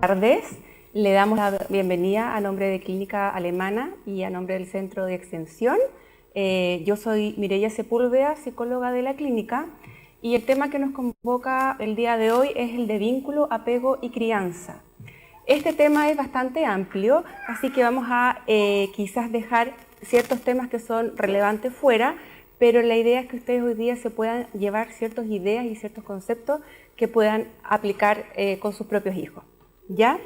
tardes. Le damos la bienvenida a nombre de Clínica Alemana y a nombre del Centro de Extensión. Yo soy Mireia Sepúlveda, psicóloga de la clínica, y el tema que nos convoca el día de hoy es el de vínculo, apego y crianza. Este tema es bastante amplio, así que vamos a quizás dejar ciertos temas que son relevantes fuera, pero la idea es que ustedes hoy día se puedan llevar ciertas ideas y ciertos conceptos que puedan aplicar con sus propios hijos, ¿ya?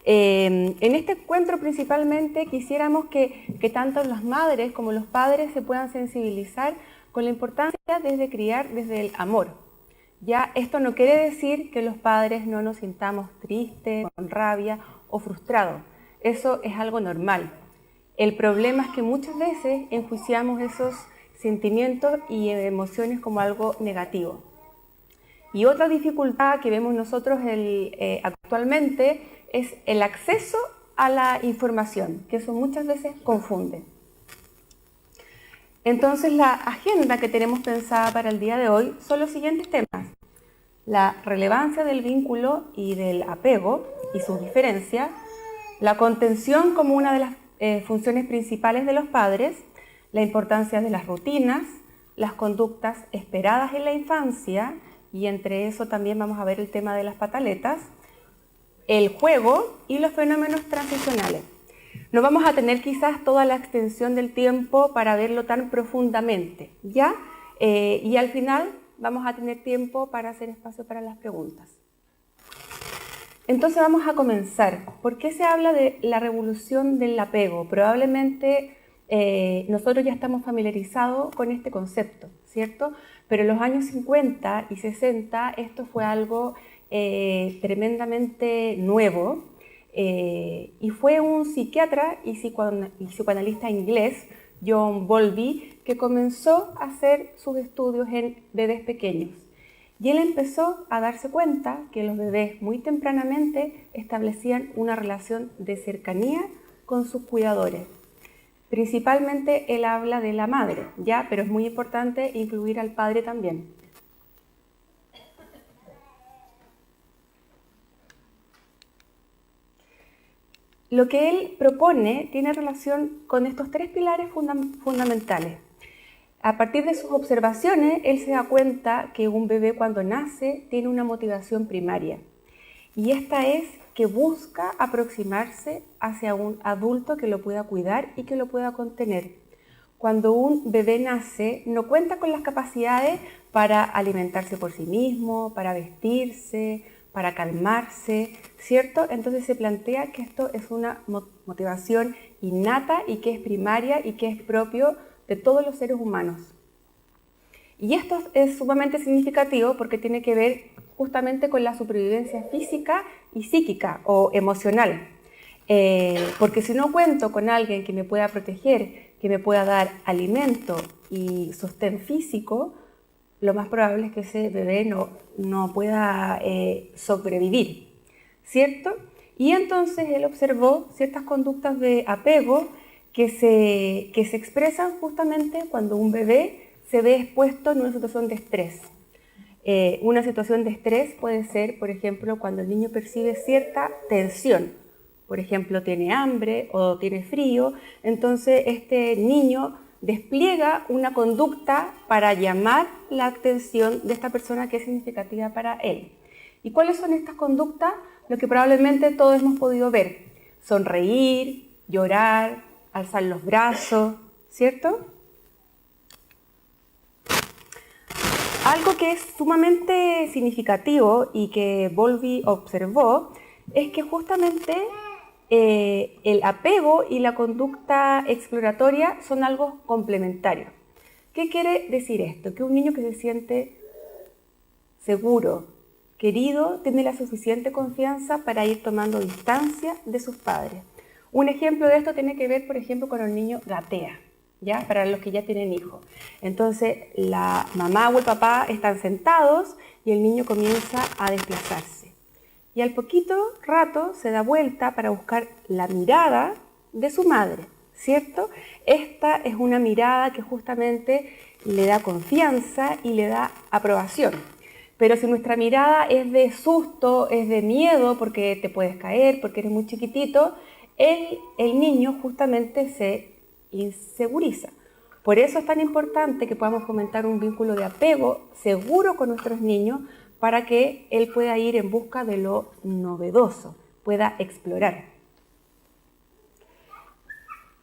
En este encuentro principalmente quisiéramos que tanto las madres como los padres se puedan sensibilizar con la importancia de criar desde el amor. Ya, esto no quiere decir que los padres no nos sintamos tristes, con rabia o frustrados. Eso es algo normal. El problema es que muchas veces enjuiciamos esos sentimientos y emociones como algo negativo. Y otra dificultad que vemos nosotros actualmente es el acceso a la información, que eso muchas veces confunde. Entonces, la agenda que tenemos pensada para el día de hoy son los siguientes temas: la relevancia del vínculo y del apego y sus diferencias, la contención como una de las funciones principales de los padres, la importancia de las rutinas, las conductas esperadas en la infancia, y entre eso también vamos a ver el tema de las pataletas, el juego y los fenómenos transicionales. No vamos a tener quizás toda la extensión del tiempo para verlo tan profundamente, ¿ya? Y al final vamos a tener tiempo para hacer espacio para las preguntas. Entonces vamos a comenzar. ¿Por qué se habla de la revolución del apego? Probablemente nosotros ya estamos familiarizados con este concepto, ¿cierto? Pero en los años 50 y 60 esto fue algo tremendamente nuevo, y fue un psiquiatra y psicoanalista inglés, John Bowlby, que comenzó a hacer sus estudios en bebés pequeños. Y él empezó a darse cuenta que los bebés muy tempranamente establecían una relación de cercanía con sus cuidadores. Principalmente él habla de la madre, ¿ya? Pero es muy importante incluir al padre también. Lo que él propone tiene relación con estos tres pilares fundamentales. A partir de sus observaciones, él se da cuenta que un bebé cuando nace tiene una motivación primaria. Y esta es que busca aproximarse hacia un adulto que lo pueda cuidar y que lo pueda contener. Cuando un bebé nace, no cuenta con las capacidades para alimentarse por sí mismo, para vestirse, para calmarse, ¿cierto? Entonces se plantea que esto es una motivación innata y que es primaria y que es propio de todos los seres humanos. Y esto es sumamente significativo porque tiene que ver justamente con la supervivencia física y psíquica o emocional. Porque si no cuento con alguien que me pueda proteger, que me pueda dar alimento y sostén físico, lo más probable es que ese bebé no pueda sobrevivir, ¿cierto? Y entonces él observó ciertas conductas de apego que se expresan justamente cuando un bebé se ve expuesto en una situación de estrés. Una situación de estrés puede ser, por ejemplo, cuando el niño percibe cierta tensión. Por ejemplo, tiene hambre o tiene frío, entonces este niño despliega una conducta para llamar la atención de esta persona que es significativa para él. ¿Y cuáles son estas conductas? Lo que probablemente todos hemos podido ver: sonreír, llorar, alzar los brazos, ¿cierto? Algo que es sumamente significativo y que Bowlby observó es que justamente el apego y la conducta exploratoria son algo complementario. ¿Qué quiere decir esto? Que un niño que se siente seguro, querido, tiene la suficiente confianza para ir tomando distancia de sus padres. Un ejemplo de esto tiene que ver, por ejemplo, cuando el niño gatea, ¿ya? Para los que ya tienen hijos. Entonces, la mamá o el papá están sentados y el niño comienza a desplazarse. Y al poquito rato se da vuelta para buscar la mirada de su madre, ¿cierto? Esta es una mirada que justamente le da confianza y le da aprobación. Pero si nuestra mirada es de susto, es de miedo, porque te puedes caer, porque eres muy chiquitito, el niño justamente se inseguriza. Por eso es tan importante que podamos fomentar un vínculo de apego seguro con nuestros niños para que él pueda ir en busca de lo novedoso, pueda explorar.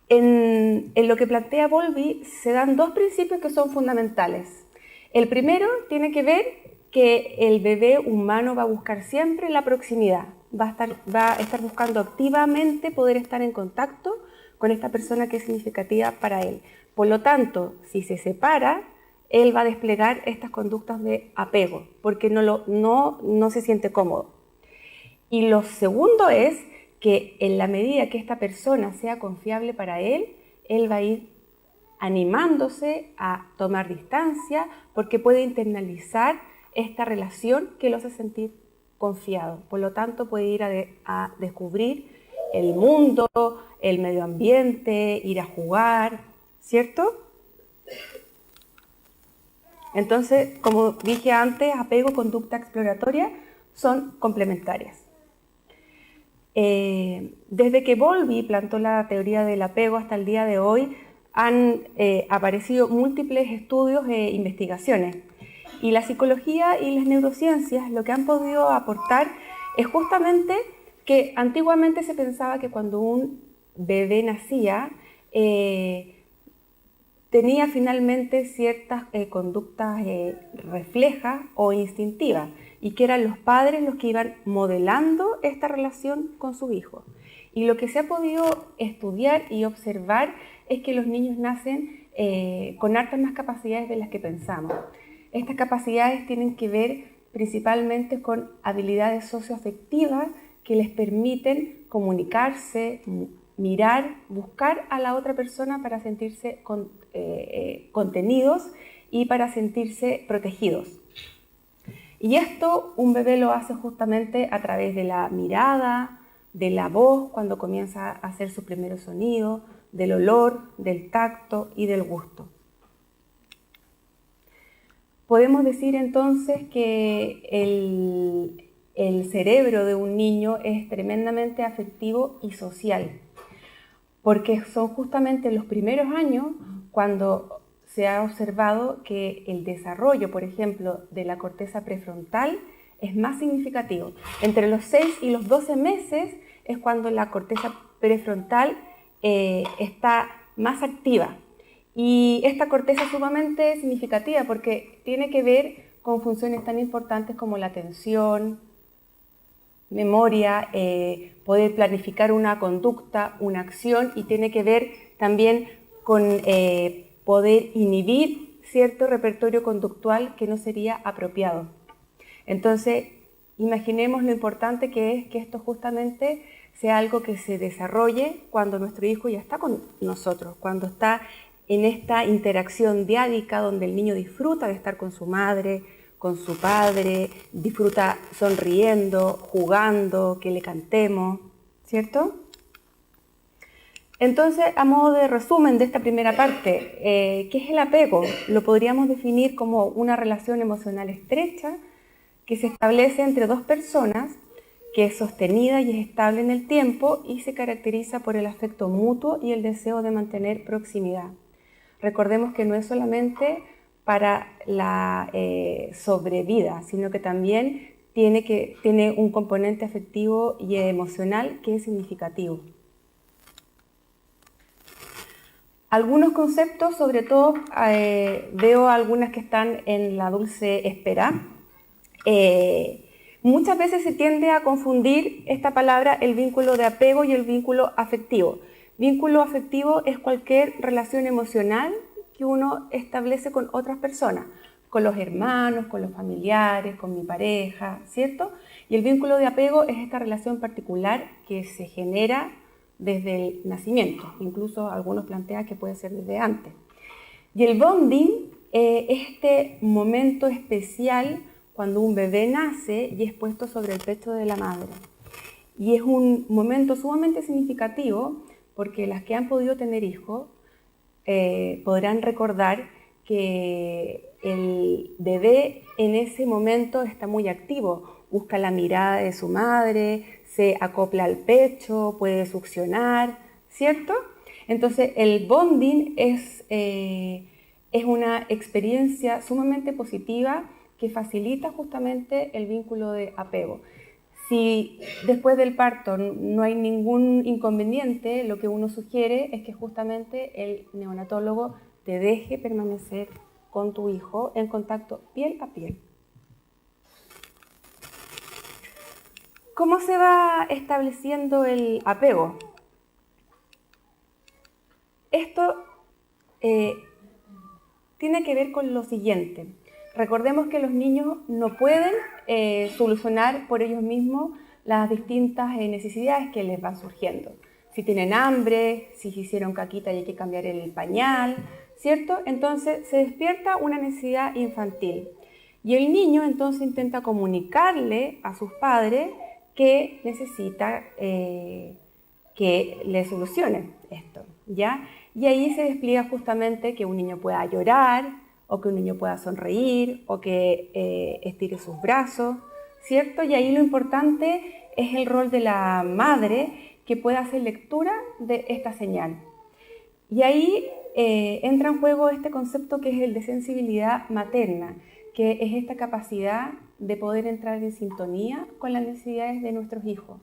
En lo que plantea Bowlby se dan dos principios que son fundamentales. El primero tiene que ver que el bebé humano va a buscar siempre la proximidad, va a estar buscando activamente poder estar en contacto con esta persona que es significativa para él. Por lo tanto, si se separa, él va a desplegar estas conductas de apego, porque no se siente cómodo. Y lo segundo es que en la medida que esta persona sea confiable para él va a ir animándose a tomar distancia, porque puede internalizar esta relación que lo hace sentir confiado. Por lo tanto, puede ir a descubrir el mundo, el medio ambiente, ir a jugar, ¿cierto? Entonces, como dije antes, apego, conducta exploratoria son complementarias. Desde que Bowlby plantó la teoría del apego hasta el día de hoy, han aparecido múltiples estudios e investigaciones. Y la psicología y las neurociencias lo que han podido aportar es justamente que antiguamente se pensaba que cuando un bebé nacía, tenía finalmente ciertas conductas reflejas o instintivas, y que eran los padres los que iban modelando esta relación con sus hijos. Y lo que se ha podido estudiar y observar es que los niños nacen con hartas más capacidades de las que pensamos. Estas capacidades tienen que ver principalmente con habilidades socioafectivas que les permiten comunicarse, mirar, buscar a la otra persona para sentirse contenidos y para sentirse protegidos. Y esto un bebé lo hace justamente a través de la mirada, de la voz cuando comienza a hacer sus primeros sonidos, del olor, del tacto y del gusto. Podemos decir entonces que el cerebro de un niño es tremendamente afectivo y social, porque son justamente los primeros años cuando se ha observado que el desarrollo, por ejemplo, de la corteza prefrontal es más significativo. Entre los 6 y los 12 meses es cuando la corteza prefrontal está más activa. Y esta corteza es sumamente significativa porque tiene que ver con funciones tan importantes como la atención, memoria, poder planificar una conducta, una acción, y tiene que ver también con poder inhibir cierto repertorio conductual que no sería apropiado. Entonces, imaginemos lo importante que es que esto justamente sea algo que se desarrolle cuando nuestro hijo ya está con nosotros, cuando está en esta interacción diádica donde el niño disfruta de estar con su madre, con su padre, disfruta sonriendo, jugando, que le cantemos, ¿cierto? Entonces, a modo de resumen de esta primera parte, ¿qué es el apego? Lo podríamos definir como una relación emocional estrecha que se establece entre dos personas, que es sostenida y es estable en el tiempo y se caracteriza por el afecto mutuo y el deseo de mantener proximidad. Recordemos que no es solamente para la sobrevida, sino que también tiene un componente afectivo y emocional que es significativo. Algunos conceptos, sobre todo veo algunas que están en la dulce espera. Muchas veces se tiende a confundir esta palabra, el vínculo de apego y el vínculo afectivo. Vínculo afectivo es cualquier relación emocional que uno establece con otras personas, con los hermanos, con los familiares, con mi pareja, ¿cierto? Y el vínculo de apego es esta relación particular que se genera desde el nacimiento, incluso algunos plantean que puede ser desde antes. Y el bonding es este momento especial cuando un bebé nace y es puesto sobre el pecho de la madre. Y es un momento sumamente significativo porque las que han podido tener hijos podrán recordar que el bebé en ese momento está muy activo, busca la mirada de su madre, se acopla al pecho, puede succionar, ¿cierto? Entonces el bonding es una experiencia sumamente positiva que facilita justamente el vínculo de apego. Si después del parto no hay ningún inconveniente, lo que uno sugiere es que justamente el neonatólogo te deje permanecer con tu hijo en contacto piel a piel. ¿Cómo se va estableciendo el apego? Esto tiene que ver con lo siguiente. Recordemos que los niños no pueden solucionar por ellos mismos las distintas necesidades que les van surgiendo. Si tienen hambre, si se hicieron caquita y hay que cambiar el pañal, ¿cierto? Entonces se despierta una necesidad infantil. Y el niño entonces intenta comunicarle a sus padres que necesita que le solucionen esto, ¿ya? Y ahí se despliega justamente que un niño pueda llorar, o que un niño pueda sonreír, o que estire sus brazos, ¿cierto? Y ahí lo importante es el rol de la madre que pueda hacer lectura de esta señal. Y ahí entra en juego este concepto que es el de sensibilidad materna, que es esta capacidad de poder entrar en sintonía con las necesidades de nuestros hijos.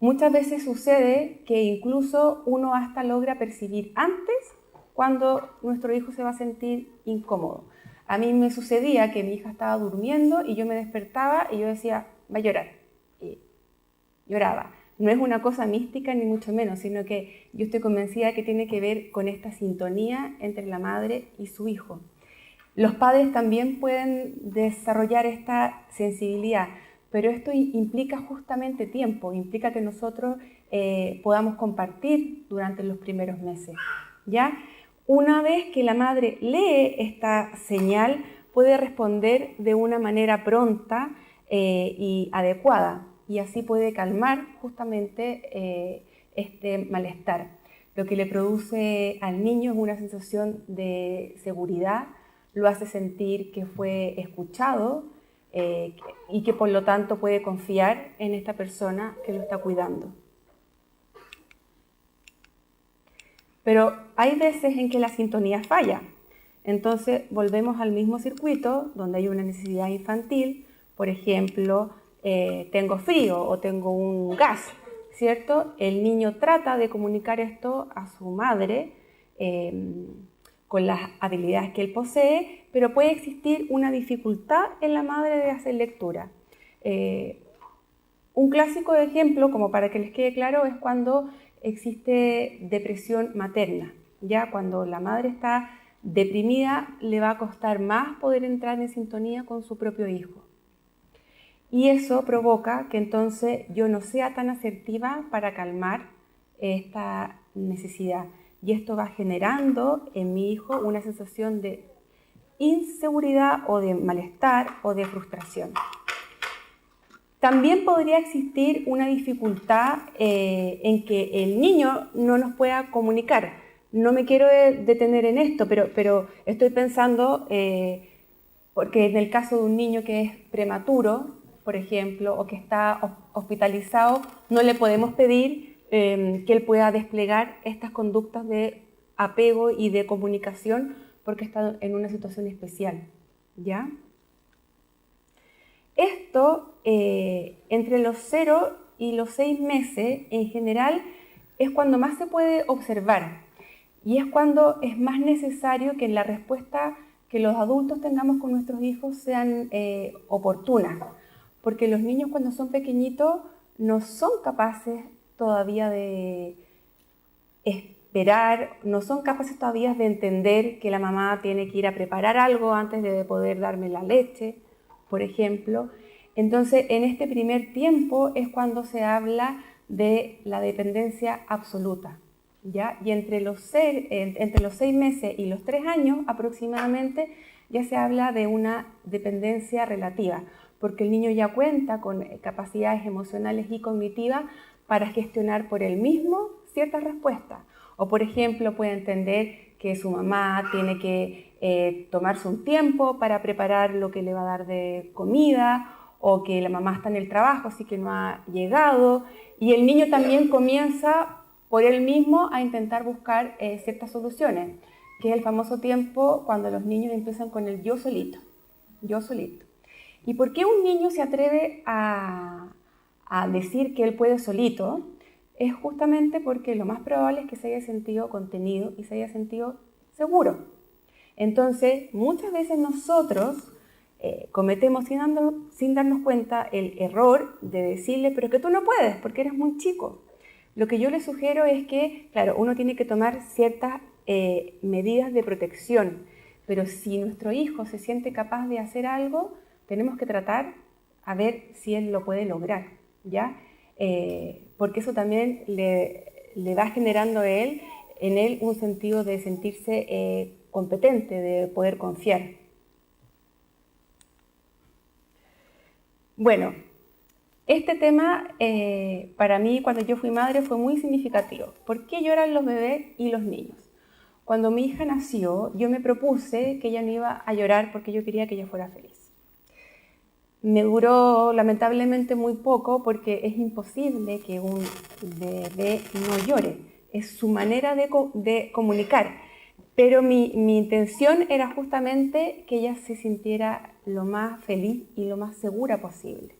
Muchas veces sucede que incluso uno hasta logra percibir antes cuando nuestro hijo se va a sentir incómodo. A mí me sucedía que mi hija estaba durmiendo y yo me despertaba y yo decía, va a llorar. Y lloraba. No es una cosa mística ni mucho menos, sino que yo estoy convencida de que tiene que ver con esta sintonía entre la madre y su hijo. Los padres también pueden desarrollar esta sensibilidad, pero esto implica justamente tiempo, implica que nosotros podamos compartir durante los primeros meses, ¿ya? Una vez que la madre lee esta señal, puede responder de una manera pronta y adecuada, y así puede calmar justamente este malestar. Lo que le produce al niño es una sensación de seguridad, lo hace sentir que fue escuchado y que por lo tanto puede confiar en esta persona que lo está cuidando. Pero hay veces en que la sintonía falla. Entonces volvemos al mismo circuito donde hay una necesidad infantil, por ejemplo, tengo frío o tengo un gas, ¿cierto? El niño trata de comunicar esto a su madre con las habilidades que él posee, pero puede existir una dificultad en la madre de hacer lectura. Un clásico ejemplo, como para que les quede claro, es cuando existe depresión materna. Ya cuando la madre está deprimida, le va a costar más poder entrar en sintonía con su propio hijo. Y eso provoca que entonces yo no sea tan asertiva para calmar esta necesidad. Y esto va generando en mi hijo una sensación de inseguridad o de malestar o de frustración. También podría existir una dificultad en que el niño no nos pueda comunicar. No me quiero detener en esto, pero estoy pensando, porque en el caso de un niño que es prematuro, por ejemplo, o que está hospitalizado, no le podemos pedir que él pueda desplegar estas conductas de apego y de comunicación porque está en una situación especial, ¿ya? Esto, entre los 0 y los 6 meses, en general, es cuando más se puede observar y es cuando es más necesario que la respuesta que los adultos tengamos con nuestros hijos sean oportunas, porque los niños cuando son pequeñitos no son capaces todavía de esperar, no son capaces todavía de entender que la mamá tiene que ir a preparar algo antes de poder darme la leche, por ejemplo. Entonces, en este primer tiempo es cuando se habla de la dependencia absoluta, ¿ya? Y entre los 6 meses y los 3 años aproximadamente ya se habla de una dependencia relativa, porque el niño ya cuenta con capacidades emocionales y cognitivas para gestionar por él mismo ciertas respuestas. O por ejemplo, puede entender que su mamá tiene que tomarse un tiempo para preparar lo que le va a dar de comida, o que la mamá está en el trabajo, así que no ha llegado. Y el niño también comienza por él mismo a intentar buscar ciertas soluciones, que es el famoso tiempo cuando los niños empiezan con el yo solito, yo solito. ¿Y por qué un niño se atreve a decir que él puede solito? Es justamente porque lo más probable es que se haya sentido contenido y se haya sentido seguro. Entonces, muchas veces nosotros cometemos sin darnos cuenta el error de decirle, pero que tú no puedes porque eres muy chico. Lo que yo les sugiero es que, claro, uno tiene que tomar ciertas medidas de protección, pero si nuestro hijo se siente capaz de hacer algo, tenemos que tratar a ver si él lo puede lograr, ¿ya? Porque eso también le va generando en él un sentido de sentirse competente, de poder confiar. Bueno, este tema para mí cuando yo fui madre fue muy significativo. ¿Por qué lloran los bebés y los niños? Cuando mi hija nació, yo me propuse que ella no iba a llorar porque yo quería que ella fuera feliz. Me duró lamentablemente muy poco porque es imposible que un bebé no llore. Es su manera de comunicar. Pero mi intención era justamente que ella se sintiera lo más feliz y lo más segura posible.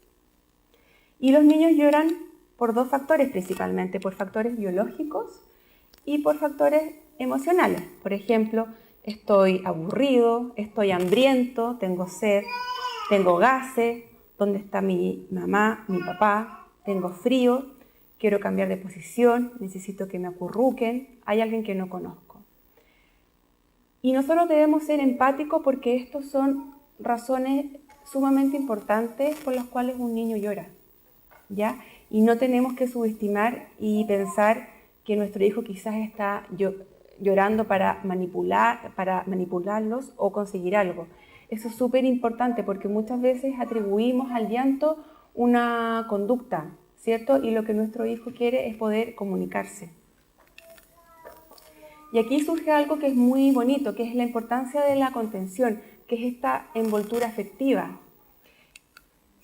Y los niños lloran por dos factores principalmente, por factores biológicos y por factores emocionales. Por ejemplo, estoy aburrido, estoy hambriento, tengo sed, tengo gases, ¿dónde está mi mamá, mi papá? Tengo frío, quiero cambiar de posición, necesito que me acurruquen, hay alguien que no conozco. Y nosotros debemos ser empáticos porque estos son razones sumamente importantes por las cuales un niño llora, ¿ya? Y no tenemos que subestimar y pensar que nuestro hijo quizás está llorando para manipularlos o conseguir algo. Eso es súper importante porque muchas veces atribuimos al llanto una conducta, ¿cierto? Y lo que nuestro hijo quiere es poder comunicarse. Y aquí surge algo que es muy bonito, que es la importancia de la contención, que es esta envoltura afectiva.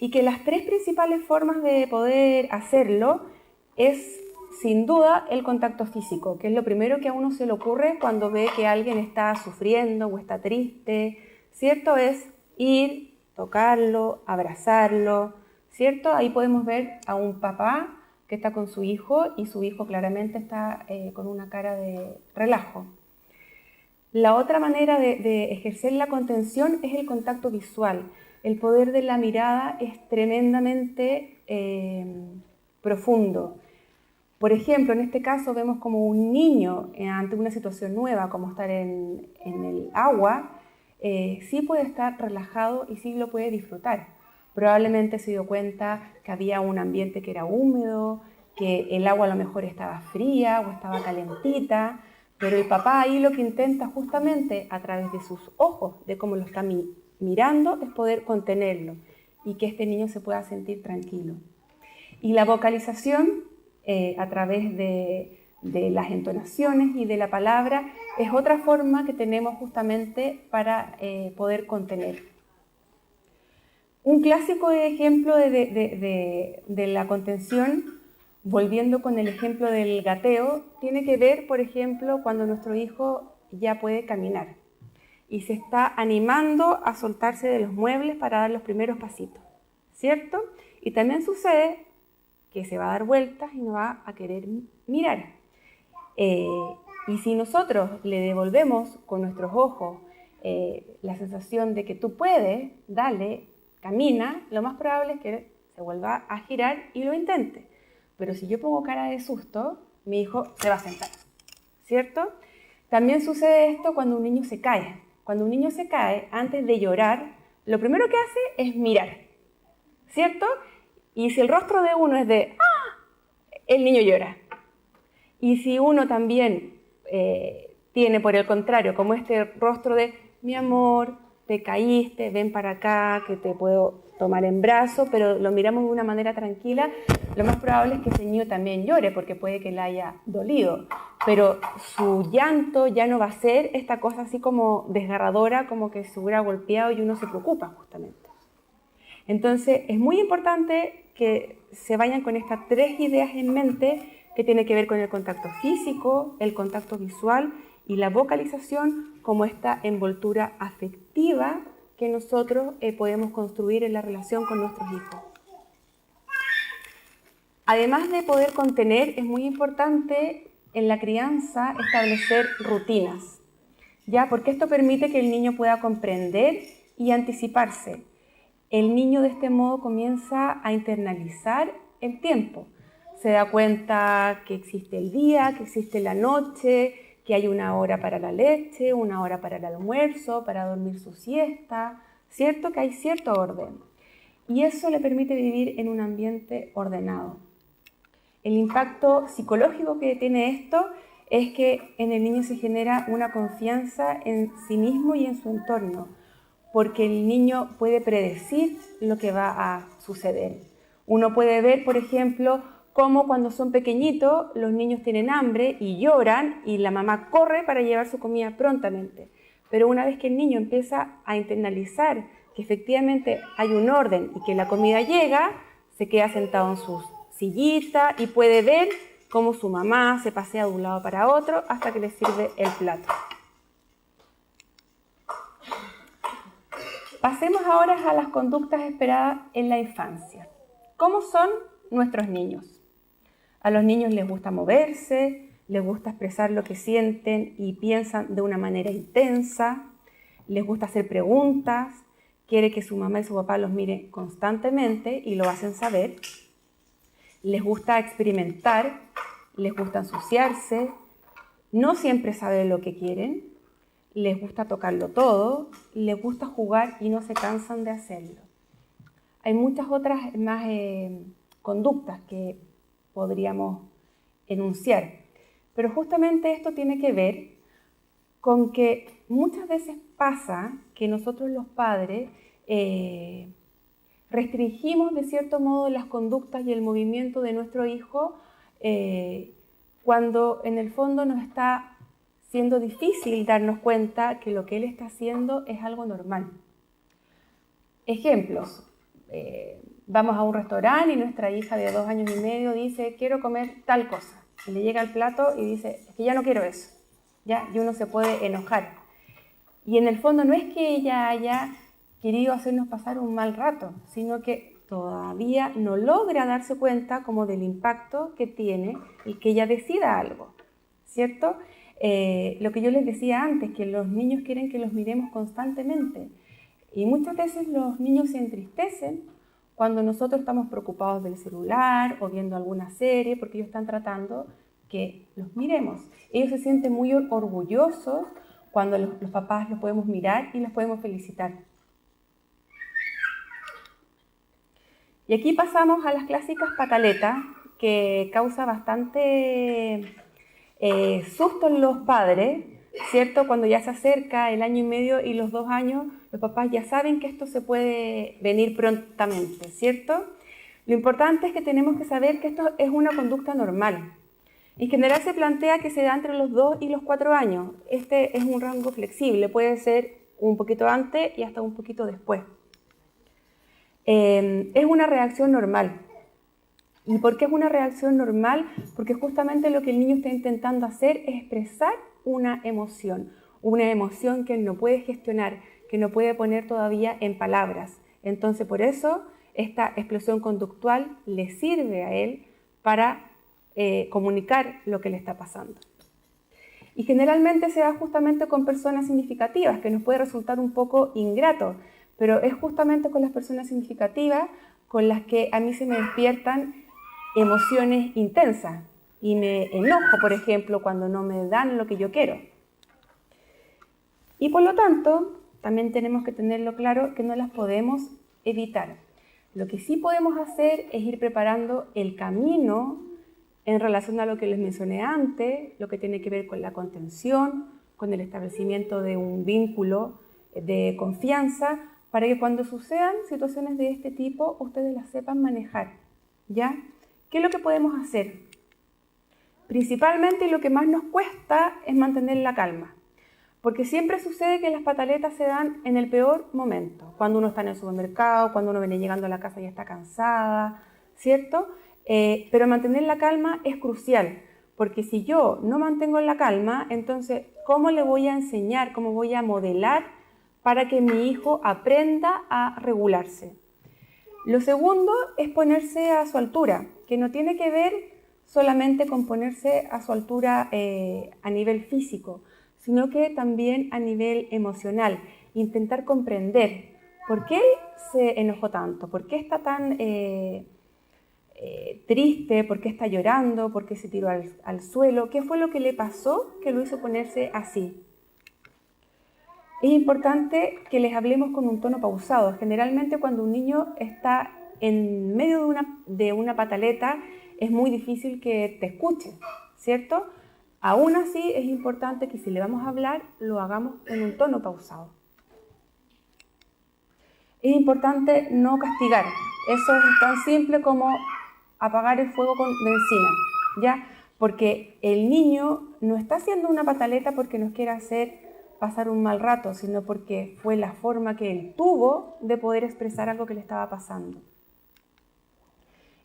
Y que las tres principales formas de poder hacerlo es, sin duda, el contacto físico, que es lo primero que a uno se le ocurre cuando ve que alguien está sufriendo o está triste, ¿cierto? Es ir, tocarlo, abrazarlo, ¿cierto? Ahí podemos ver a un papá que está con su hijo y su hijo claramente está con una cara de relajo. La otra manera de ejercer la contención es el contacto visual. El poder de la mirada es tremendamente profundo. Por ejemplo, en este caso vemos como un niño ante una situación nueva, como estar en el agua, sí puede estar relajado y sí lo puede disfrutar. Probablemente se dio cuenta que había un ambiente que era húmedo, que el agua a lo mejor estaba fría o estaba calentita, pero el papá ahí lo que intenta justamente a través de sus ojos, de cómo lo está mirando, es poder contenerlo y que este niño se pueda sentir tranquilo. Y la vocalización a través de las entonaciones y de la palabra es otra forma que tenemos justamente para poder contener. Un clásico ejemplo de la contención, volviendo con el ejemplo del gateo, tiene que ver, por ejemplo, cuando nuestro hijo ya puede caminar y se está animando a soltarse de los muebles para dar los primeros pasitos, ¿cierto? Y también sucede que se va a dar vueltas y no va a querer mirar. Y si nosotros le devolvemos con nuestros ojos la sensación de que tú puedes, dale, camina, lo más probable es que se vuelva a girar y lo intente. Pero si yo pongo cara de susto, mi hijo se va a sentar, ¿cierto? También sucede esto cuando un niño se cae. Cuando un niño se cae, antes de llorar, lo primero que hace es mirar, ¿cierto? Y si el rostro de uno es de ¡ah!, el niño llora. Y si uno también tiene, por el contrario, como este rostro de mi amor, te caíste, ven para acá, que te puedo tomar en brazo, pero lo miramos de una manera tranquila, lo más probable es que ese niño también llore, porque puede que le haya dolido. pero su llanto ya no va a ser esta cosa así como desgarradora, como que se hubiera golpeado y uno se preocupa justamente. Entonces es muy importante que se vayan con estas 3 ideas en mente que tienen que ver con el contacto físico, el contacto visual y la vocalización como esta envoltura afectiva que nosotros podemos construir en la relación con nuestros hijos. Además de poder contener, es muy importante en la crianza establecer rutinas, ¿ya? Porque esto permite que el niño pueda comprender y anticiparse. El niño de este modo comienza a internalizar el tiempo. Se da cuenta que existe el día, que existe la noche, que hay una hora para la leche, una hora para el almuerzo, para dormir su siesta, ¿cierto? Que hay cierto orden. Y eso le permite vivir en un ambiente ordenado. El impacto psicológico que tiene esto es que en el niño se genera una confianza en sí mismo y en su entorno, porque el niño puede predecir lo que va a suceder. Uno puede ver, por ejemplo, cómo cuando son pequeñitos los niños tienen hambre y lloran y la mamá corre para llevar su comida prontamente. Pero una vez que el niño empieza a internalizar que efectivamente hay un orden y que la comida llega, se queda sentado en su sillita y puede ver cómo su mamá se pasea de un lado para otro hasta que le sirve el plato. Pasemos ahora a las conductas esperadas en la infancia. ¿Cómo son nuestros niños? A los niños les gusta moverse, les gusta expresar lo que sienten y piensan de una manera intensa, les gusta hacer preguntas, quiere que su mamá y su papá los miren constantemente y lo hacen saber. Les gusta experimentar, les gusta ensuciarse, no siempre saben lo que quieren, les gusta tocarlo todo, les gusta jugar y no se cansan de hacerlo. Hay muchas otras más conductas que podríamos enunciar, pero justamente esto tiene que ver con que muchas veces pasa que nosotros los padres restringimos de cierto modo las conductas y el movimiento de nuestro hijo cuando en el fondo nos está siendo difícil darnos cuenta que lo que él está haciendo es algo normal. Ejemplos. Vamos a un restaurante y nuestra hija de 2 años y medio dice, quiero comer tal cosa. Y le llega el plato y dice, es que ya no quiero eso. ¿Ya? Y uno se puede enojar. Y en el fondo no es que ella haya querido hacernos pasar un mal rato, sino que todavía no logra darse cuenta como del impacto que tiene el que ella decida algo, ¿cierto? Lo que yo les decía antes, que los niños quieren que los miremos constantemente. Y muchas veces los niños se entristecen cuando nosotros estamos preocupados del celular o viendo alguna serie, porque ellos están tratando que los miremos. Ellos se sienten muy orgullosos cuando los papás los podemos mirar y los podemos felicitar. Y aquí pasamos a las clásicas pataletas, que causa bastante susto en los padres, ¿cierto? Cuando ya se acerca el 1 año y medio y los 2 años, los papás ya saben que esto se puede venir prontamente, ¿cierto? Lo importante es que tenemos que saber que esto es una conducta normal. En general se plantea que se da entre los 2 y los 4 años. Este es un rango flexible, puede ser un poquito antes y hasta un poquito después. Es una reacción normal. ¿Y por qué es una reacción normal? Porque justamente lo que el niño está intentando hacer es expresar una emoción que él no puede gestionar, que no puede poner todavía en palabras. Entonces, por eso, esta explosión conductual le sirve a él para comunicar lo que le está pasando. Y generalmente se da justamente con personas significativas, que nos puede resultar un poco ingrato, pero es justamente con las personas significativas con las que a mí se me despiertan emociones intensas y me enojo, por ejemplo, cuando no me dan lo que yo quiero. Y por lo tanto, también tenemos que tenerlo claro que no las podemos evitar. Lo que sí podemos hacer es ir preparando el camino en relación a lo que les mencioné antes, lo que tiene que ver con la contención, con el establecimiento de un vínculo de confianza, para que cuando sucedan situaciones de este tipo, ustedes las sepan manejar, ¿ya? ¿Qué es lo que podemos hacer? principalmente lo que más nos cuesta es mantener la calma. Porque siempre sucede que las pataletas se dan en el peor momento, cuando uno está en el supermercado, cuando uno viene llegando a la casa y está cansada, ¿cierto? Pero mantener la calma es crucial, porque si yo no mantengo la calma, entonces, ¿cómo le voy a enseñar, cómo voy a modelar para que mi hijo aprenda a regularse? Lo segundo es ponerse a su altura, que no tiene que ver solamente con ponerse a su altura a nivel físico, sino que también a nivel emocional, intentar comprender por qué él se enojó tanto, por qué está tan triste, por qué está llorando, por qué se tiró al suelo, qué fue lo que le pasó que lo hizo ponerse así. Es importante que les hablemos con un tono pausado. Generalmente cuando un niño está en medio de una pataleta es muy difícil que te escuche, ¿cierto? Aún así es importante que si le vamos a hablar lo hagamos en un tono pausado. Es importante no castigar. Eso es tan simple como apagar el fuego con benzina, ¿ya? Porque el niño no está haciendo una pataleta porque nos quiera hacer pasar un mal rato, sino porque fue la forma que él tuvo de poder expresar algo que le estaba pasando.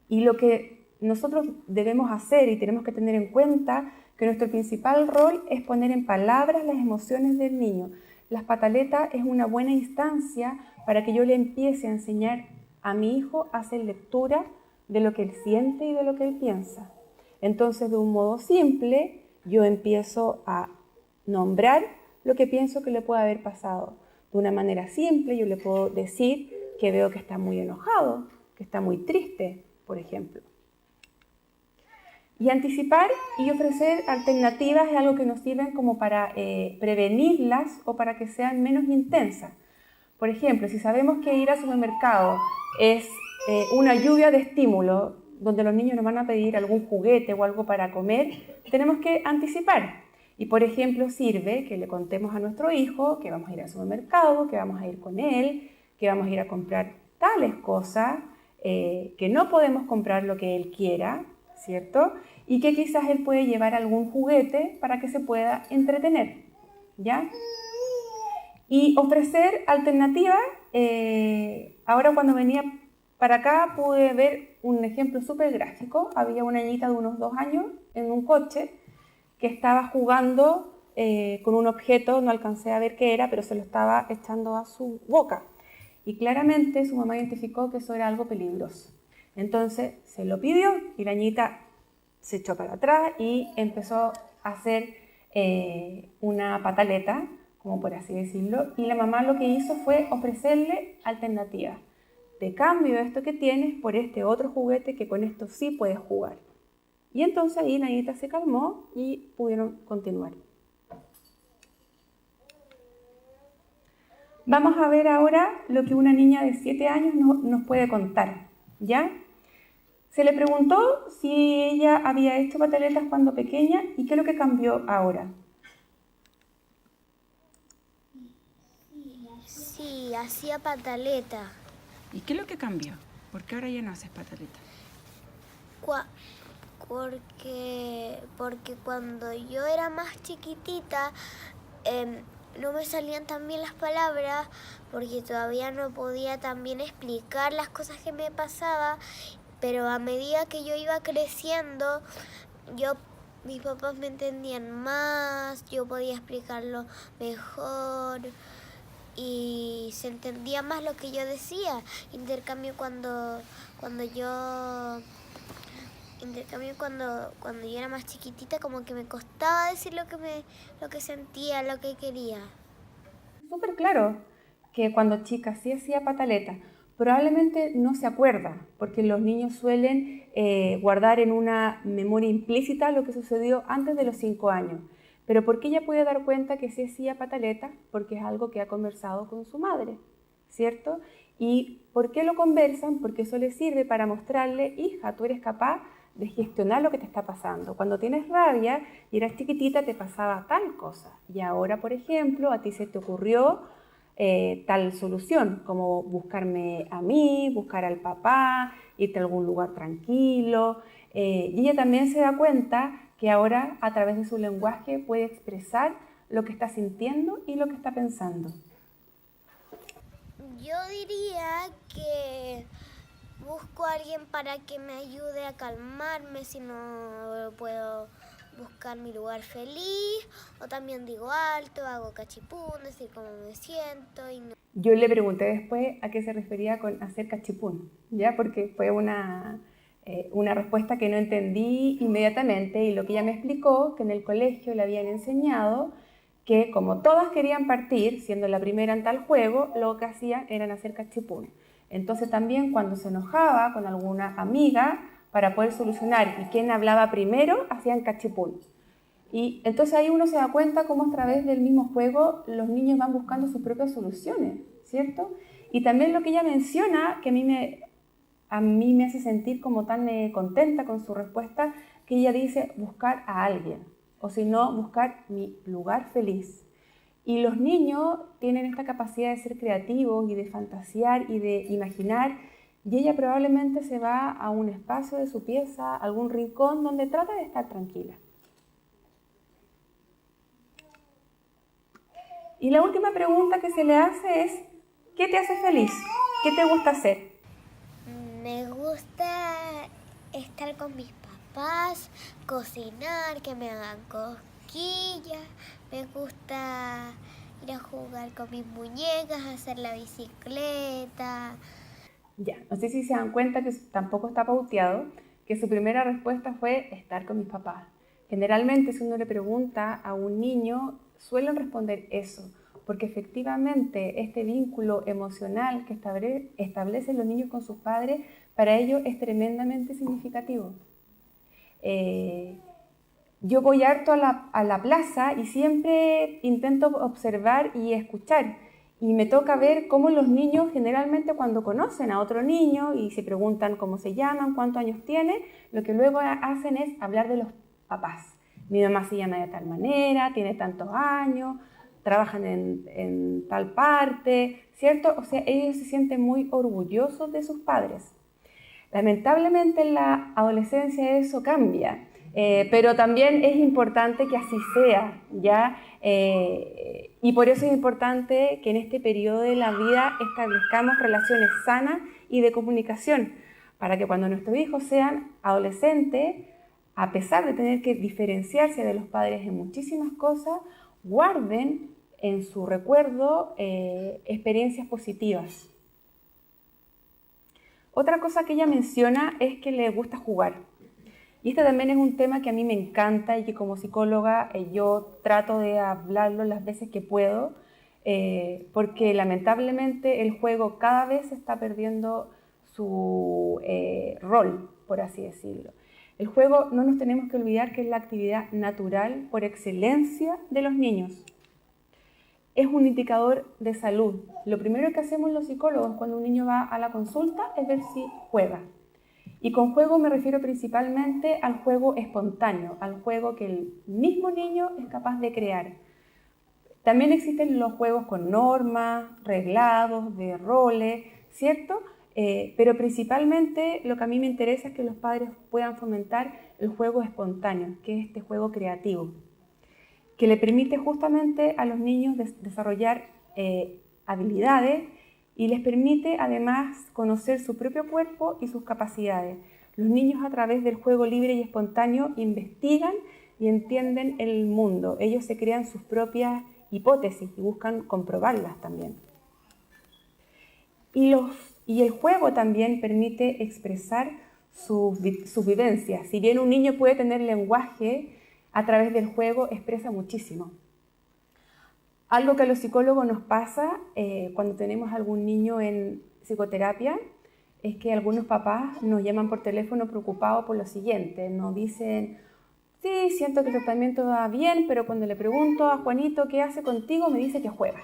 Y lo que nosotros debemos hacer y tenemos que tener en cuenta que nuestro principal rol es poner en palabras las emociones del niño. Las pataletas es una buena instancia para que yo le empiece a enseñar a mi hijo a hacer lectura de lo que él siente y de lo que él piensa. Entonces, de un modo simple, yo empiezo a nombrar lo que pienso que le puede haber pasado. De una manera simple, yo le puedo decir que veo que está muy enojado, que está muy triste, por ejemplo. Y anticipar y ofrecer alternativas es algo que nos sirven como para prevenirlas o para que sean menos intensas. Por ejemplo, si sabemos que ir al supermercado es una lluvia de estímulos, donde los niños nos van a pedir algún juguete o algo para comer, tenemos que anticipar. Y por ejemplo, sirve que le contemos a nuestro hijo que vamos a ir al supermercado, que vamos a ir con él, que vamos a ir a comprar tales cosas, que no podemos comprar lo que él quiera, ¿cierto? Y que quizás él puede llevar algún juguete para que se pueda entretener, ¿ya? Y ofrecer alternativas. Ahora cuando venía para acá pude ver un ejemplo súper gráfico. Había una niñita de unos 2 años en un coche que estaba jugando con un objeto, no alcancé a ver qué era, pero se lo estaba echando a su boca. Y claramente su mamá identificó que eso era algo peligroso. Entonces se lo pidió y la niñita se echó para atrás y empezó a hacer una pataleta, como por así decirlo, y la mamá lo que hizo fue ofrecerle alternativas. Te cambio esto que tienes por este otro juguete que con esto sí puedes jugar. Y entonces ahí la niñita se calmó y pudieron continuar. Vamos a ver ahora lo que una niña de 7 años nos puede contar, ¿ya? Se le preguntó si ella había hecho pataletas cuando pequeña y qué es lo que cambió ahora. Sí, hacía pataleta. ¿Y qué es lo que cambió? ¿Por qué ahora ya no haces pataleta? Porque cuando yo era más chiquitita no me salían tan bien las palabras, porque todavía no podía también explicar las cosas que me pasaban, pero a medida que yo iba creciendo, mis papás me entendían más, yo podía explicarlo mejor y se entendía más lo que yo decía. Intercambio cuando yo era más chiquitita, como que me costaba decir lo que sentía, lo que quería. Súper claro que cuando chica sí hacía pataleta, probablemente no se acuerda, porque los niños suelen guardar en una memoria implícita lo que sucedió antes de los 5 años. Pero ¿por qué ella puede dar cuenta que sí hacía pataleta? Porque es algo que ha conversado con su madre, ¿cierto? ¿Y por qué lo conversan? Porque eso le sirve para mostrarle, hija, tú eres capaz de gestionar lo que te está pasando. Cuando tienes rabia y eras chiquitita te pasaba tal cosa. Y ahora, por ejemplo, a ti se te ocurrió tal solución, como buscarme a mí, buscar al papá, irte a algún lugar tranquilo. Y ella también se da cuenta que ahora a través de su lenguaje puede expresar lo que está sintiendo y lo que está pensando? Yo diría que busco a alguien para que me ayude a calmarme si no puedo buscar mi lugar feliz, o también digo alto, hago cachipún, decir cómo me siento. Yo le pregunté después a qué se refería con hacer cachipún, ¿ya? Porque fue una respuesta que no entendí inmediatamente, y lo que ella me explicó, que en el colegio le habían enseñado que como todas querían partir, siendo la primera en tal juego, lo que hacían era hacer cachipún. Entonces también cuando se enojaba con alguna amiga, para poder solucionar y quién hablaba primero, hacían cachipún. Y entonces ahí uno se da cuenta cómo a través del mismo juego los niños van buscando sus propias soluciones, ¿cierto? Y también lo que ella menciona, que a mí me hace sentir como tan contenta con su respuesta, que ella dice buscar a alguien, o si no, buscar mi lugar feliz. Y los niños tienen esta capacidad de ser creativos y de fantasear y de imaginar, y ella probablemente se va a un espacio de su pieza, algún rincón donde trata de estar tranquila. Y la última pregunta que se le hace es, ¿qué te hace feliz? ¿Qué te gusta hacer? Me gusta estar con mis papás, cocinar, que me hagan cosquillas, me gusta ir a jugar con mis muñecas, hacer la bicicleta. Ya, no sé si se dan cuenta que tampoco está pauteado, que su primera respuesta fue estar con mis papás. Generalmente si uno le pregunta a un niño, suelen responder eso, porque efectivamente este vínculo emocional que establecen los niños con sus padres, para ellos es tremendamente significativo. Yo voy harto a la plaza y siempre intento observar y escuchar. Y me toca ver cómo los niños generalmente cuando conocen a otro niño y se preguntan cómo se llaman, cuántos años tiene, lo que luego hacen es hablar de los papás. Mi mamá se llama de tal manera, tiene tantos años, trabajan en tal parte, ¿cierto? O sea, ellos se sienten muy orgullosos de sus padres. Lamentablemente en la adolescencia eso cambia, pero también es importante que así sea, ¿ya? Y por eso es importante que en este periodo de la vida establezcamos relaciones sanas y de comunicación, para que cuando nuestros hijos sean adolescentes, a pesar de tener que diferenciarse de los padres en muchísimas cosas, guarden en su recuerdo experiencias positivas. Otra cosa que ella menciona es que le gusta jugar. Y este también es un tema que a mí me encanta y que como psicóloga yo trato de hablarlo las veces que puedo, porque lamentablemente el juego cada vez está perdiendo su rol, por así decirlo. El juego, no nos tenemos que olvidar que es la actividad natural por excelencia de los niños. Es un indicador de salud. Lo primero que hacemos los psicólogos cuando un niño va a la consulta es ver si juega. Y con juego me refiero principalmente al juego espontáneo, al juego que el mismo niño es capaz de crear. También existen los juegos con normas, reglados, de roles, ¿cierto? Pero principalmente lo que a mí me interesa es que los padres puedan fomentar el juego espontáneo, que es este juego creativo, que le permite justamente a los niños desarrollar habilidades y les permite además conocer su propio cuerpo y sus capacidades. Los niños a través del juego libre y espontáneo investigan y entienden el mundo. Ellos se crean sus propias hipótesis y buscan comprobarlas también. Y el juego también permite expresar sus vivencias. Si bien un niño puede tener lenguaje, a través del juego expresa muchísimo. Algo que a los psicólogos nos pasa cuando tenemos algún niño en psicoterapia es que algunos papás nos llaman por teléfono preocupados por lo siguiente. Nos dicen, sí, siento que el tratamiento va bien, pero cuando le pregunto a Juanito qué hace contigo, me dice que juega.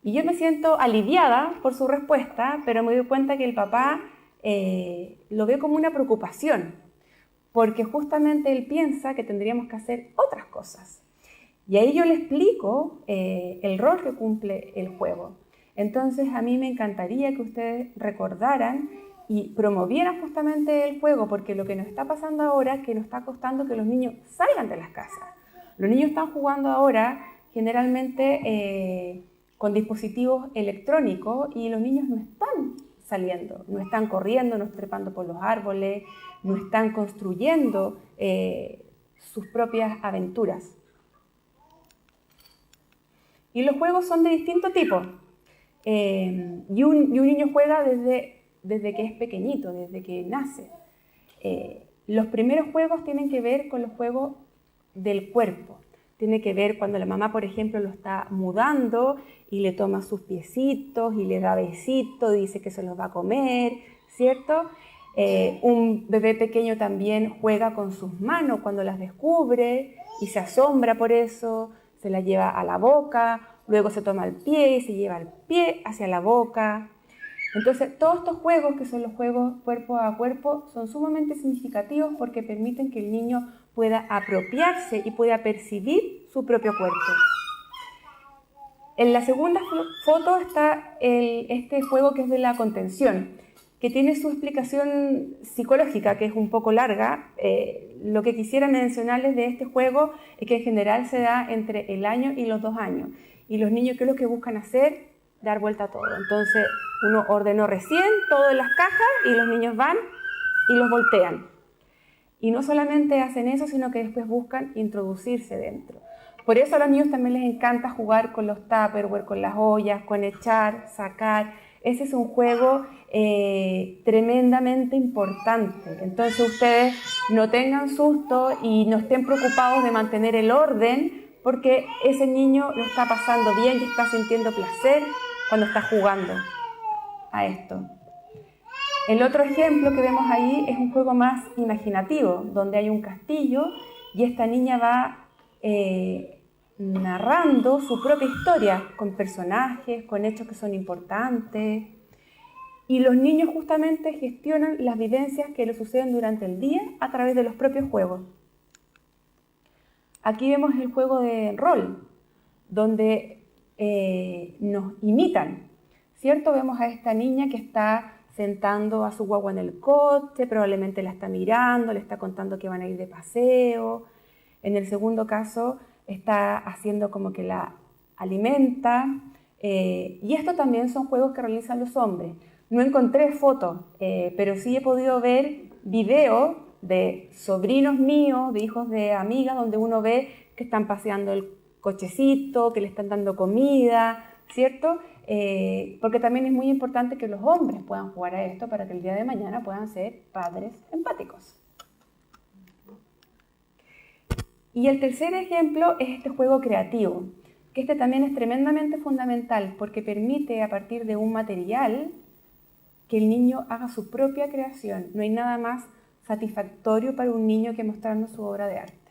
Y yo me siento aliviada por su respuesta, pero me doy cuenta que el papá lo ve como una preocupación, porque justamente él piensa que tendríamos que hacer otras cosas. Y ahí yo le explico el rol que cumple el juego. Entonces a mí me encantaría que ustedes recordaran y promovieran justamente el juego, porque lo que nos está pasando ahora es que nos está costando que los niños salgan de las casas. Los niños están jugando ahora generalmente con dispositivos electrónicos y los niños no están saliendo, no están corriendo, no están trepando por los árboles, no están construyendo sus propias aventuras. Y los juegos son de distinto tipo. Y un niño juega desde que es pequeñito, desde que nace. Los primeros juegos tienen que ver con los juegos del cuerpo. Tiene que ver cuando la mamá, por ejemplo, lo está mudando y le toma sus piecitos y le da besitos, dice que se los va a comer, ¿cierto? Un bebé pequeño también juega con sus manos cuando las descubre y se asombra por eso, se las lleva a la boca, luego se toma el pie y se lleva el pie hacia la boca. Entonces, todos estos juegos, que son los juegos cuerpo a cuerpo, son sumamente significativos porque permiten que el niño pueda apropiarse y pueda percibir su propio cuerpo. En la segunda foto está este juego que es de la contención, que tiene su explicación psicológica, que es un poco larga. Lo que quisiera mencionarles de este juego es que en general se da entre el año y los 2 años. Y los niños, ¿qué es lo que buscan hacer? Dar vuelta a todo. Entonces, uno ordenó recién todo en las cajas y los niños van y los voltean. Y no solamente hacen eso, sino que después buscan introducirse dentro. Por eso a los niños también les encanta jugar con los Tupperware, con las ollas, con echar, sacar. Ese es un juego tremendamente importante. Entonces ustedes no tengan susto y no estén preocupados de mantener el orden, porque ese niño lo está pasando bien y está sintiendo placer cuando está jugando a esto. El otro ejemplo que vemos ahí es un juego más imaginativo, donde hay un castillo y esta niña va narrando su propia historia con personajes, con hechos que son importantes. Y los niños justamente gestionan las vivencias que les suceden durante el día a través de los propios juegos. Aquí vemos el juego de rol, donde nos imitan, ¿cierto? Vemos a esta niña que está sentando a su guagua en el coche, probablemente la está mirando, le está contando que van a ir de paseo. En el segundo caso está haciendo como que la alimenta. Y esto también son juegos que realizan los hombres. No encontré fotos, pero sí he podido ver videos de sobrinos míos, de hijos de amigas, donde uno ve que están paseando el cochecito, que le están dando comida, ¿cierto? Porque también es muy importante que los hombres puedan jugar a esto para que el día de mañana puedan ser padres empáticos. Y el tercer ejemplo es este juego creativo, que este también es tremendamente fundamental porque permite a partir de un material que el niño haga su propia creación. No hay nada más satisfactorio para un niño que mostrarnos su obra de arte,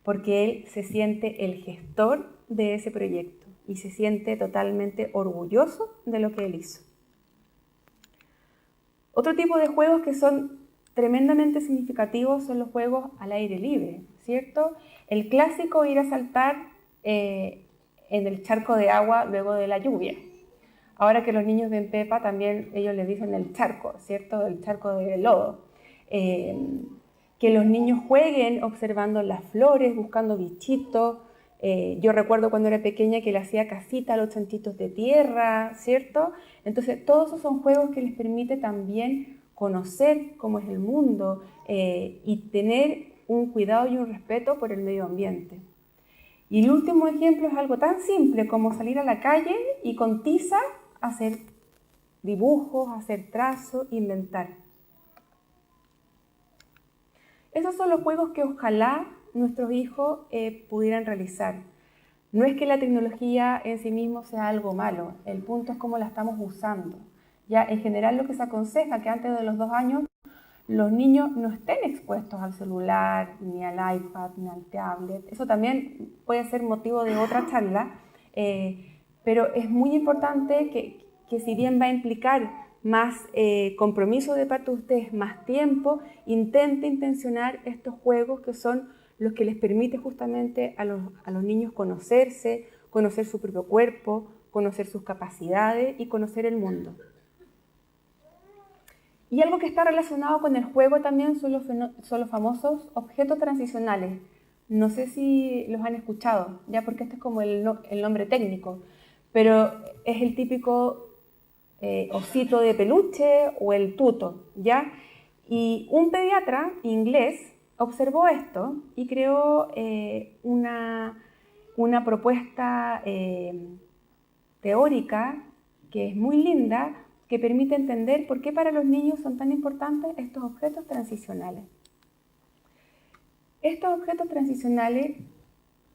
porque él se siente el gestor de ese proyecto y se siente totalmente orgulloso de lo que él hizo. Otro tipo de juegos que son tremendamente significativos son los juegos al aire libre, ¿cierto? El clásico ir a saltar en el charco de agua luego de la lluvia. Ahora que los niños ven Pepa, también ellos le dicen el charco, ¿cierto? El charco de lodo. Que los niños jueguen observando las flores, buscando bichitos. Yo recuerdo cuando era pequeña que le hacía casita a los chanchitos de tierra, ¿cierto? Entonces, todos esos son juegos que les permite también conocer cómo es el mundo y tener un cuidado y un respeto por el medio ambiente. Y el último ejemplo es algo tan simple como salir a la calle y con tiza hacer dibujos, hacer trazos, inventar. Esos son los juegos que ojalá nuestros hijos pudieran realizar. No es que la tecnología en sí mismo sea algo malo, el punto es cómo la estamos usando. Ya en general lo que se aconseja es que antes de los 2 años los niños no estén expuestos al celular, ni al iPad, ni al tablet. Eso también puede ser motivo de otra charla, pero es muy importante que si bien va a implicar más compromiso de parte de ustedes, más tiempo, intencionar estos juegos que son los que les permite justamente a los niños conocerse, conocer su propio cuerpo, conocer sus capacidades y conocer el mundo. Y algo que está relacionado con el juego también son los famosos objetos transicionales. No sé si los han escuchado, ya porque este es como el nombre técnico, pero es el típico osito de peluche o el tuto, ¿ya? Y un pediatra inglés observó esto y creó una propuesta teórica que es muy linda, que permite entender por qué para los niños son tan importantes estos objetos transicionales. Estos objetos transicionales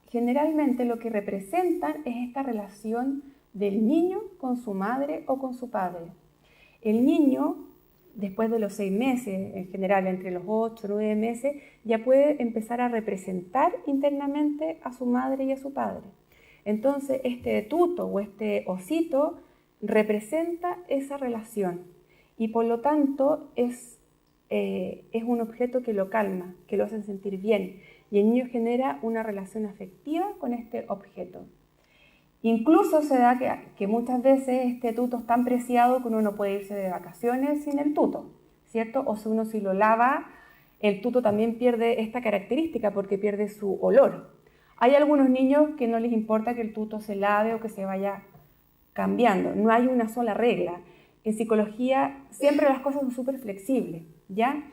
generalmente lo que representan es esta relación del niño con su madre o con su padre. El niño, después de los 6 meses, en general entre los 8 o 9 meses, ya puede empezar a representar internamente a su madre y a su padre. Entonces, este tuto o este osito representa esa relación y por lo tanto es un objeto que lo calma, que lo hace sentir bien, y el niño genera una relación afectiva con este objeto. Incluso se da que muchas veces este tuto es tan preciado que uno no puede irse de vacaciones sin el tuto, ¿cierto? O si uno lo lava, el tuto también pierde esta característica porque pierde su olor. Hay algunos niños que no les importa que el tuto se lave o que se vaya cambiando, no hay una sola regla. En psicología siempre las cosas son súper flexibles, ¿ya?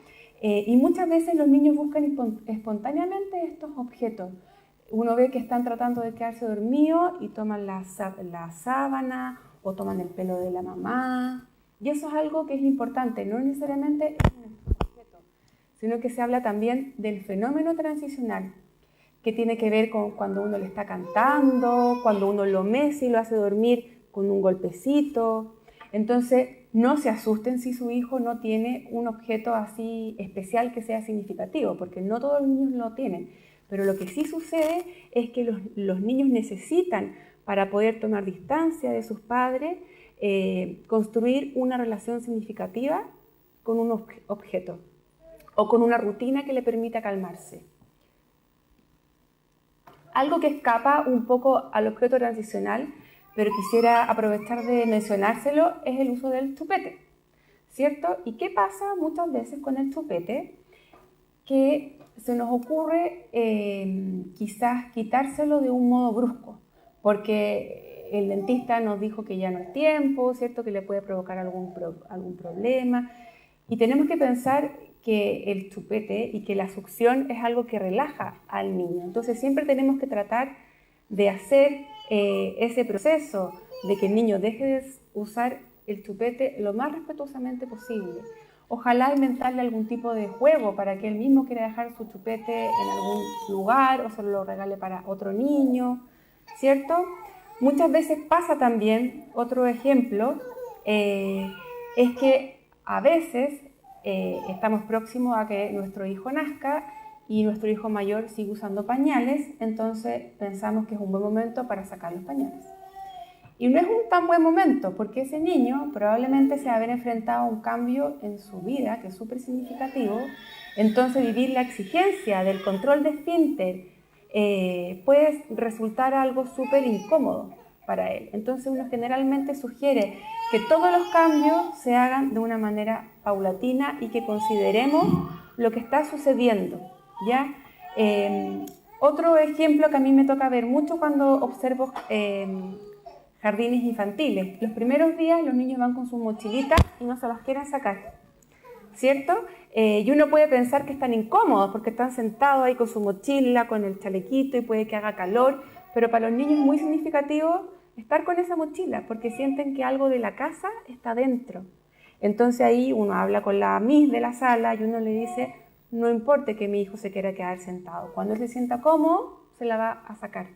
Y muchas veces los niños buscan espontáneamente estos objetos. Uno ve que están tratando de quedarse dormidos y toman la sábana o toman el pelo de la mamá. Y eso es algo que es importante, no necesariamente es un objeto, sino que se habla también del fenómeno transicional, que tiene que ver con cuando uno le está cantando, cuando uno lo mece y lo hace dormir con un golpecito. Entonces, no se asusten si su hijo no tiene un objeto así especial que sea significativo, porque no todos los niños lo tienen. Pero lo que sí sucede es que los niños necesitan, para poder tomar distancia de sus padres, construir una relación significativa con un objeto o con una rutina que le permita calmarse. Algo que escapa un poco al objeto transicional, pero quisiera aprovechar de mencionárselo, es el uso del chupete, ¿cierto? ¿Y qué pasa muchas veces con el chupete? Que se nos ocurre quizás quitárselo de un modo brusco, porque el dentista nos dijo que ya no es tiempo, ¿cierto? Que le puede provocar algún problema. Y tenemos que pensar que el chupete y que la succión es algo que relaja al niño. Entonces siempre tenemos que tratar de hacer ese proceso de que el niño deje de usar el chupete lo más respetuosamente posible. Ojalá inventarle algún tipo de juego para que él mismo quiera dejar su chupete en algún lugar o se lo regale para otro niño, ¿cierto? Muchas veces pasa también, otro ejemplo, es que a veces estamos próximos a que nuestro hijo nazca y nuestro hijo mayor sigue usando pañales, entonces pensamos que es un buen momento para sacar los pañales. Y no es un tan buen momento, porque ese niño probablemente se va a haber enfrentado a un cambio en su vida, que es súper significativo. Entonces vivir la exigencia del control de esfínter puede resultar algo súper incómodo para él. Entonces uno generalmente sugiere que todos los cambios se hagan de una manera paulatina y que consideremos lo que está sucediendo, ¿ya? Otro ejemplo que a mí me toca ver mucho cuando observo jardines infantiles. Los primeros días los niños van con sus mochilitas y no se las quieren sacar, ¿cierto? Y uno puede pensar que están incómodos porque están sentados ahí con su mochila, con el chalequito y puede que haga calor, pero para los niños es muy significativo estar con esa mochila porque sienten que algo de la casa está dentro. Entonces ahí uno habla con la miss de la sala y uno le dice, no importa que mi hijo se quiera quedar sentado, cuando él se sienta cómodo, se la va a sacar.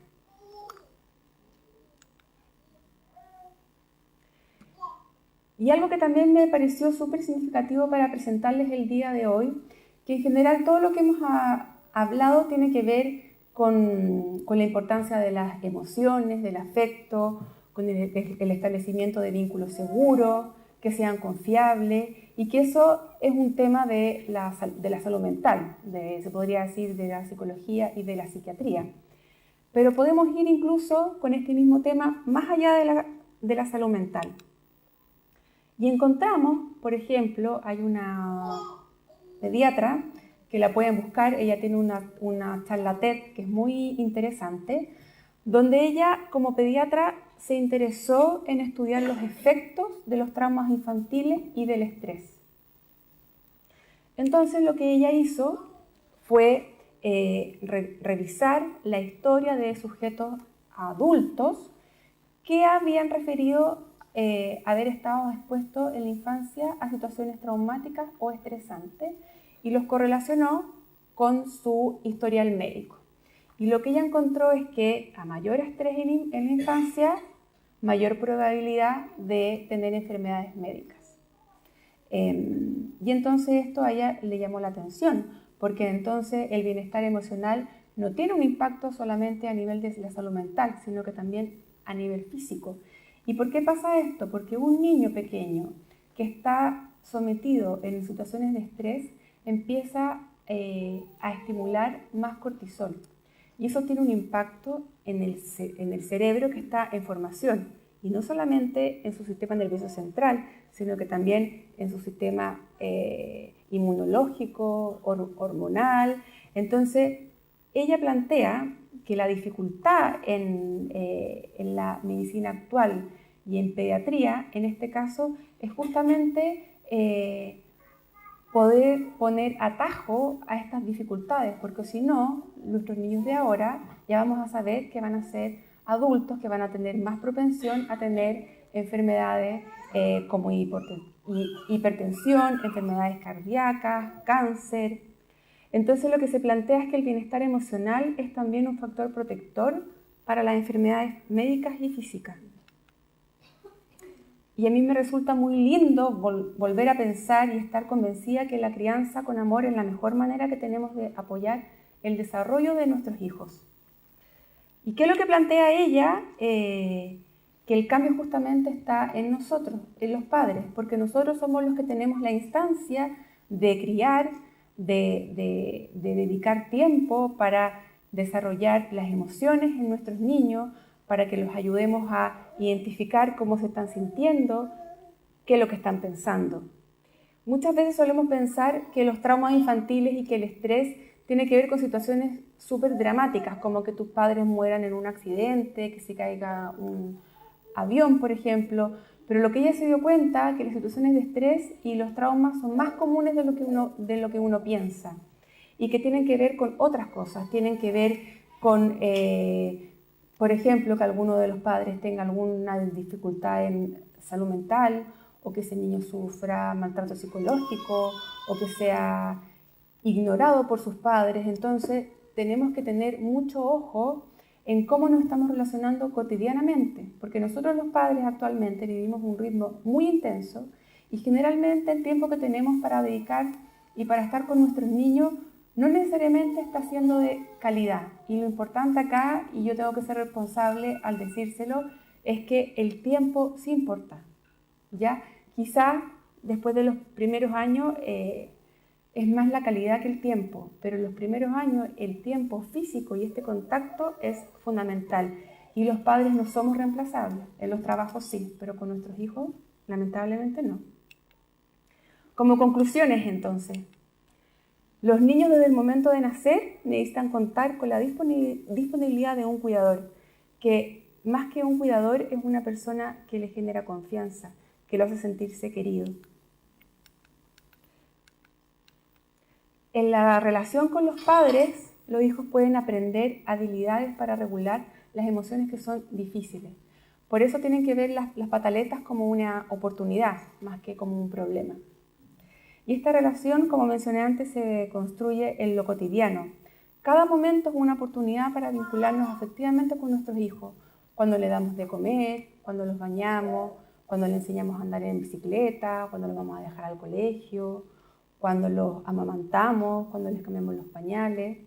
Y algo que también me pareció súper significativo para presentarles el día de hoy, que en general todo lo que hemos hablado tiene que ver con la importancia de las emociones, del afecto, con el establecimiento de vínculos seguros, que sean confiables, y que eso es un tema de la salud mental, se podría decir de la psicología y de la psiquiatría. Pero podemos ir incluso con este mismo tema más allá de la salud mental. Y encontramos, por ejemplo, hay una pediatra que la pueden buscar, ella tiene una charla TED que es muy interesante, donde ella como pediatra se interesó en estudiar los efectos de los traumas infantiles y del estrés. Entonces lo que ella hizo fue revisar la historia de sujetos adultos que habían referido haber estado expuestos en la infancia a situaciones traumáticas o estresantes y los correlacionó con su historial médico. Y lo que ella encontró es que a mayor estrés en la infancia, mayor probabilidad de tener enfermedades médicas. Y entonces esto a ella le llamó la atención, porque entonces el bienestar emocional no tiene un impacto solamente a nivel de la salud mental, sino que también a nivel físico. ¿Y por qué pasa esto? Porque un niño pequeño que está sometido en situaciones de estrés empieza a estimular más cortisol. Y eso tiene un impacto en el cerebro que está en formación. Y no solamente en su sistema nervioso central, sino que también en su sistema inmunológico, hormonal. Entonces, ella plantea que la dificultad en la medicina actual y en pediatría, en este caso, es justamente poder poner atajo a estas dificultades, porque si no, nuestros niños de ahora ya vamos a saber que van a ser adultos que van a tener más propensión a tener enfermedades como hipertensión, enfermedades cardíacas, cáncer. Entonces lo que se plantea es que el bienestar emocional es también un factor protector para las enfermedades médicas y físicas. Y a mí me resulta muy lindo volver a pensar y estar convencida que la crianza con amor es la mejor manera que tenemos de apoyar el desarrollo de nuestros hijos. ¿Y qué es lo que plantea ella? Que el cambio justamente está en nosotros, en los padres, porque nosotros somos los que tenemos la instancia de criar, de dedicar tiempo para desarrollar las emociones en nuestros niños, para que los ayudemos a identificar cómo se están sintiendo, qué es lo que están pensando. Muchas veces solemos pensar que los traumas infantiles y que el estrés tiene que ver con situaciones súper dramáticas, como que tus padres mueran en un accidente, que se caiga un avión, por ejemplo. Pero lo que ella se dio cuenta es que las situaciones de estrés y los traumas son más comunes de lo que uno piensa y que tienen que ver con otras cosas, tienen que ver con, por ejemplo, que alguno de los padres tenga alguna dificultad en salud mental o que ese niño sufra maltrato psicológico o que sea ignorado por sus padres. Entonces tenemos que tener mucho ojo en cómo nos estamos relacionando cotidianamente, porque nosotros los padres actualmente vivimos un ritmo muy intenso y generalmente el tiempo que tenemos para dedicar y para estar con nuestros niños no necesariamente está siendo de calidad. Y lo importante acá, y yo tengo que ser responsable al decírselo, es que el tiempo sí importa, ¿ya? Quizá después de los primeros años es más la calidad que el tiempo, pero en los primeros años el tiempo físico y este contacto es fundamental. Y los padres no somos reemplazables, en los trabajos sí, pero con nuestros hijos lamentablemente no. Como conclusiones entonces, los niños desde el momento de nacer necesitan contar con la disponibilidad de un cuidador, que más que un cuidador es una persona que les genera confianza, que lo hace sentirse querido. En la relación con los padres, los hijos pueden aprender habilidades para regular las emociones que son difíciles. Por eso tienen que ver las pataletas como una oportunidad, más que como un problema. Y esta relación, como mencioné antes, se construye en lo cotidiano. Cada momento es una oportunidad para vincularnos afectivamente con nuestros hijos. Cuando le damos de comer, cuando los bañamos, cuando les enseñamos a andar en bicicleta, cuando los vamos a dejar al colegio, cuando los amamantamos, cuando les cambiamos los pañales.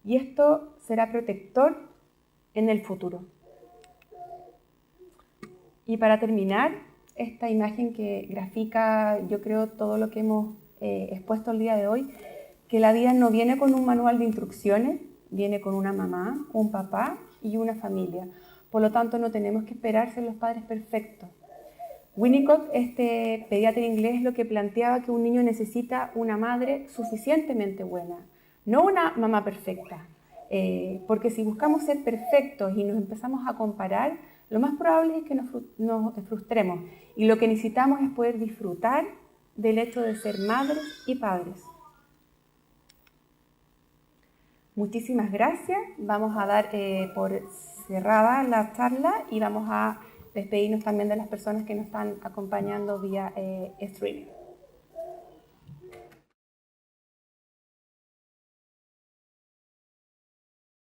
Y esto será protector en el futuro. Y para terminar, esta imagen que grafica, yo creo, todo lo que hemos expuesto el día de hoy, que la vida no viene con un manual de instrucciones, viene con una mamá, un papá y una familia. Por lo tanto, no tenemos que esperar ser los padres perfectos. Winnicott, este pediatra inglés, lo que planteaba que un niño necesita una madre suficientemente buena, no una mamá perfecta, porque si buscamos ser perfectos y nos empezamos a comparar, lo más probable es que nos frustremos, y lo que necesitamos es poder disfrutar del hecho de ser madres y padres. Muchísimas gracias. Vamos a dar por cerrada la charla y vamos a despedirnos también de las personas que nos están acompañando vía streaming.